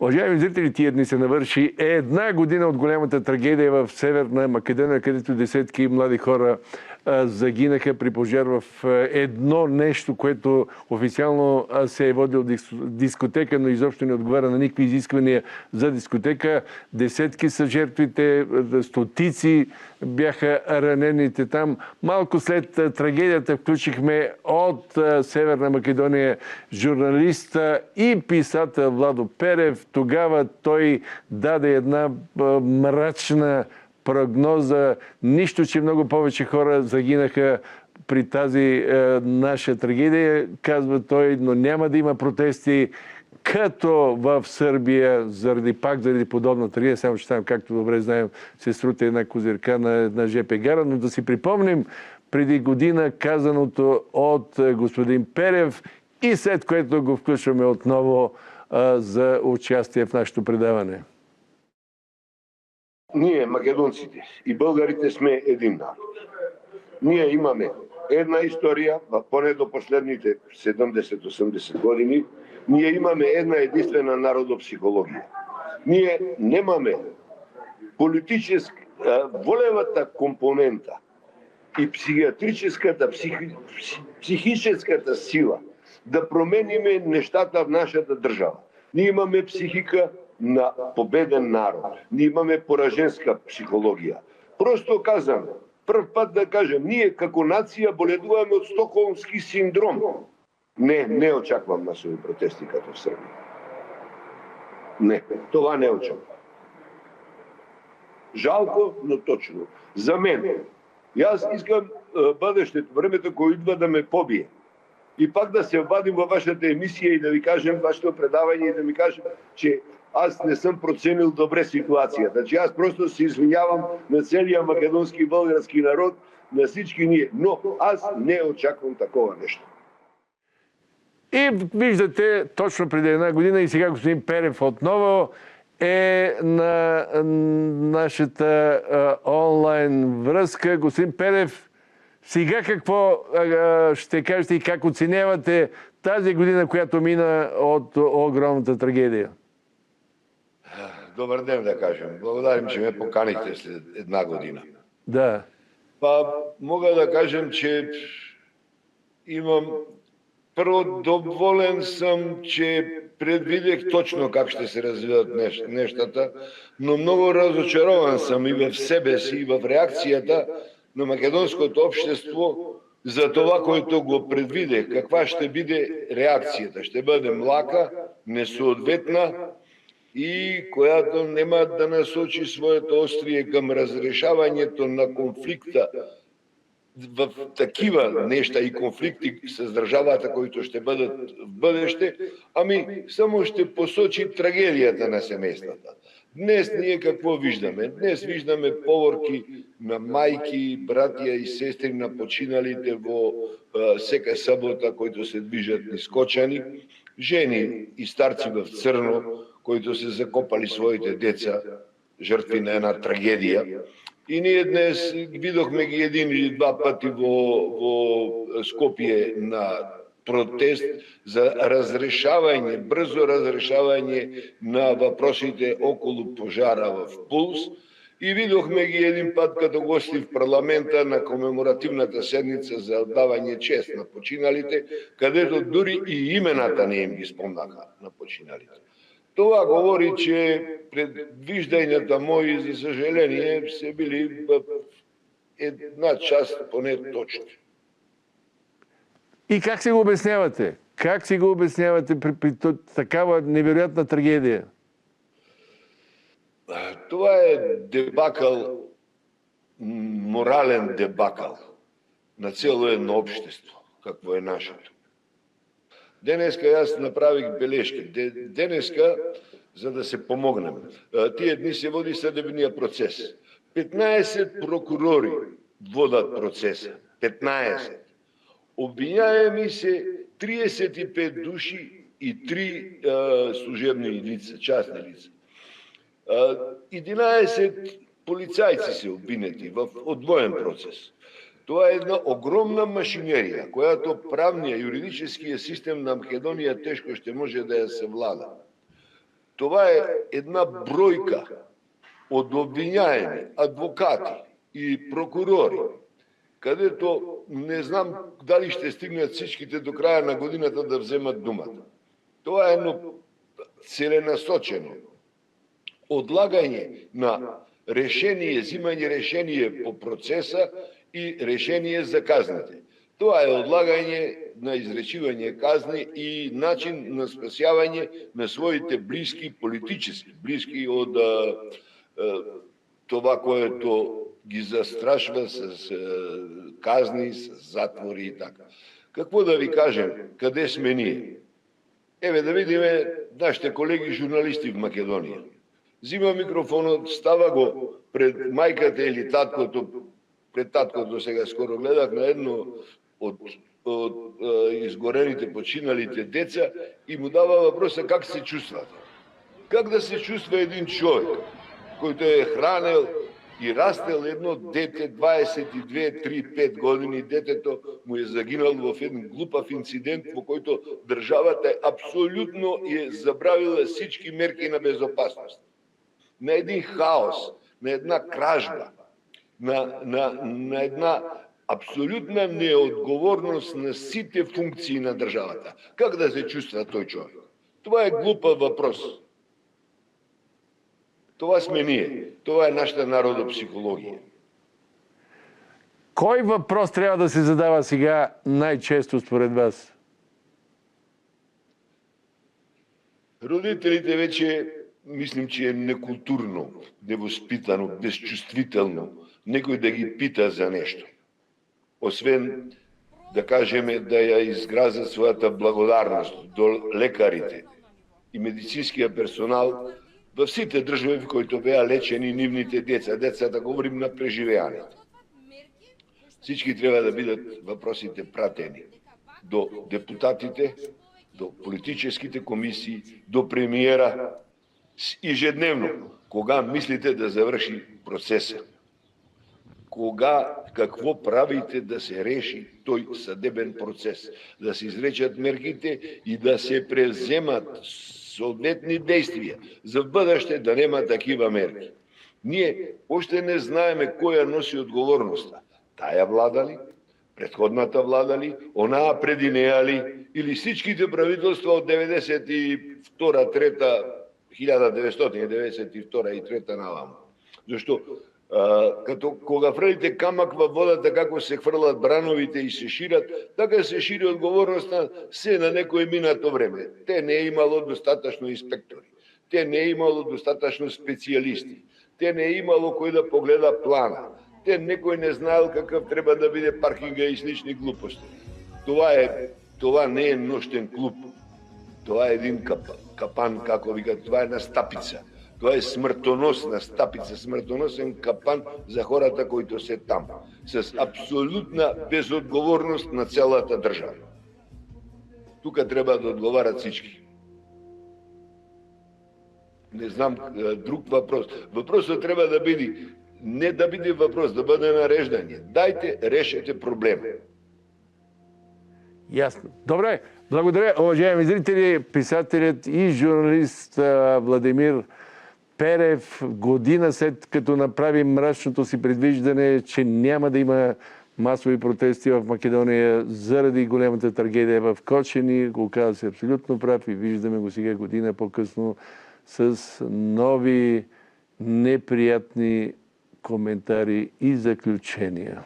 Уважаеми зрители, тия дни се навърши една година от голямата трагедия в Северна Македония, където десетки млади хора загинаха при пожар в едно нещо, което официално се е водил дискотека, но изобщо не отговаря на никакви изисквания за дискотека. Десетки са жертвите, стотици бяха ранените там. Малко след трагедията включихме от Северна Македония журналиста и писател Владо Перев. Тогава той даде една мрачна прогноза. Нищо, че много повече хора загинаха при тази наша трагедия, казва той, но няма да има протести като в Сърбия, заради подобна трагедия. Само че там, както добре знаем, се срути една козирка на ЖП гара. Но да си припомним преди година казаното от господин Перев и след което го включваме отново за участие в нашето предаване. Ние, македонците и българите, сме един народ. Ние имаме една история, поне до последните 70-80 години, ние имаме една единствена народопсихология. Ние немаме волевата компонента и психиатрическата, психическата сила да промениме нещата в нашата държава. Ние имаме психика на победен народ. Ние имаме пораженска психология. Просто казвам, пръв път да кажем, ние како нация боледуваме от стокхолмски синдром. Не очаквам масови протести като в Сърбия. Не, това не очаквам. Жалко, но точно. За мен. И аз искам бъдещето, времето, кое идва да ме побие. И пак да се обадим във вашата емисия и да ви кажем вашето предаване и да ми кажем, че аз не съм проценил добре ситуацията. Че аз просто се извинявам на целия македонски и български народ, на всички ние. Но аз не очаквам такова нещо. И виждате, точно преди една година и сега господин Перев отново е на нашата онлайн връзка. Господин Перев, сега какво ще кажете и как оценявате тази година, която мина от огромната трагедия? Добър ден, да кажем. Благодарим, че ме поканихте след една година. Да. Мога да кажем, че имам... Първо, доволен съм, че предвидех точно как ще се развиват нещата, но много разочарован съм и в себе си, и в реакцията на македонското общество за това, което го предвидех. Каква ще биде реакцията? Ще бъде млака, несъответна и която няма да насочи своето острие към разрешаването на конфликта в такива неща и конфликти с държавата, които ще бъдат в бъдеще, ами само ще посочи трагедията на семействата. Днес ние какво виждаме? Днес виждаме поворки на майки, братия и сестри на починалите во всека събота, които се движат нискочани, жени и старци в църно, които се закопали своите деца, жертви на една трагедия. И ние днес видохме ги един или два пъти во Скопие на протест за разрешаване, бързо разрешаване на въпросите около пожара в Пулс. И видохме ги един път като гости в парламента на комеморативната седмица за отдаване чест на починалите, където дори и имената не им ги спомнаха на починалите. Това говори, че предвижданията мои, за съжаление, са били в една част поне точни. И как си го обяснявате? Как си го обяснявате при такава невероятна трагедия? Това е дебакъл, морален дебакъл на цяло едно общество, какво е нашето. Денеска аз направих бележки. Денеска, за да се помогнем. Тия дни се води съдебния процес. 15 прокурори водат процеса. 15. Обвиняеми се 35 души и 3 служебни лица, частни лица. 11 полицайци се обвинети в отвоен процес. Това е една огромна машинерия, която правния, юридическия систем на Македония тежко ще може да я съвлада. Това е една бројка од обвињаеми, адвокати и прокурори, кадето не знам дали ще стигнат всичките до краја на годината да вземат думата. Тоа е едно целенасочено одлагање на решение, взимање решение по процеса и решение за казните. Тоа е одлагање на изречивање казни и начин на спасявање на своите блиски, политически блиски од това което ги застрашва с казни, с затвори и така. Какво да ви кажем, къде сме ние? Еве да видиме нашите колеги журналисти в Македонија. Зима микрофонот, става го пред мајката или таткото, пред таткото сега скоро гледах на едно од изгорените, починалите деца и му дава въпроса как се чувствате. Как да се чувства един човек, който е хранел и растел едно дете, 22, 3, 5 години, детето му е загинало в един глупав инцидент, по който държавата абсолютно е забравила всички мерки на безопасност. На един хаос, на една кражба, на една абсолютна неотговорност на сите функции на държавата. Как да се чувства той човек? Това е глупав въпрос. Това сме ние. Това е нашата народопсихология. Кой въпрос трябва да се задава сега най-често според вас? Родителите вече мислим, че е некултурно, невоспитано, безчувствително некой да ги пита за нещо. Освен да кажем да я изгразят своята благодарност до лекарите и медицинския персонал във сите држави в които беа лечени нивните деца. Децата говорим на преживеаните. Всички трябва да бидат въпросите пратени до депутатите, до политическите комисии, до премиера, ежедневно, кога мислите да завърши процеса. Кога, какво правите да се реши той съдебен процес, да се изречат мерките и да се преземат съответни действия за бъдеще да нема такива мерки. Ние още не знаеме коя носи отговорността. Тая влада ли, предходната влада ли, онаа преди нея ли, или всичките правителства от 1992-3, 1992 и 3 навам. Защо? Като кога фрлите камък във водата, како се хвърлят брановите и се ширят, така се шири отговорността се на некое минато време. Те не е имало достатъчно инспектори, те не е имало достатъчно специалисти, те не е имало кой да погледа плана, те некой не знаел какъв трябва да биде паркинга и слични глупости. Това не е нощен клуб, това е един капан, како викат, това е една стапица. Това е смъртоносна стапица, смъртоносен капан за хората, които се там. С абсолютна безотговорност на цялата държава. Тук трябва да отговарят всички. Не знам друг въпрос. Въпросът трябва да биде, не да биде въпрос, да бъде нареждане. Дайте, решете проблема. Ясно. Добре, благодаря, уважаеми зрители, писателят и журналист Владимир Перев, година след като направи мрачното си предвиждане, че няма да има масови протести в Македония заради голямата трагедия в Кочани, го каза се абсолютно прав и виждаме го сега година по-късно с нови неприятни коментари и заключения.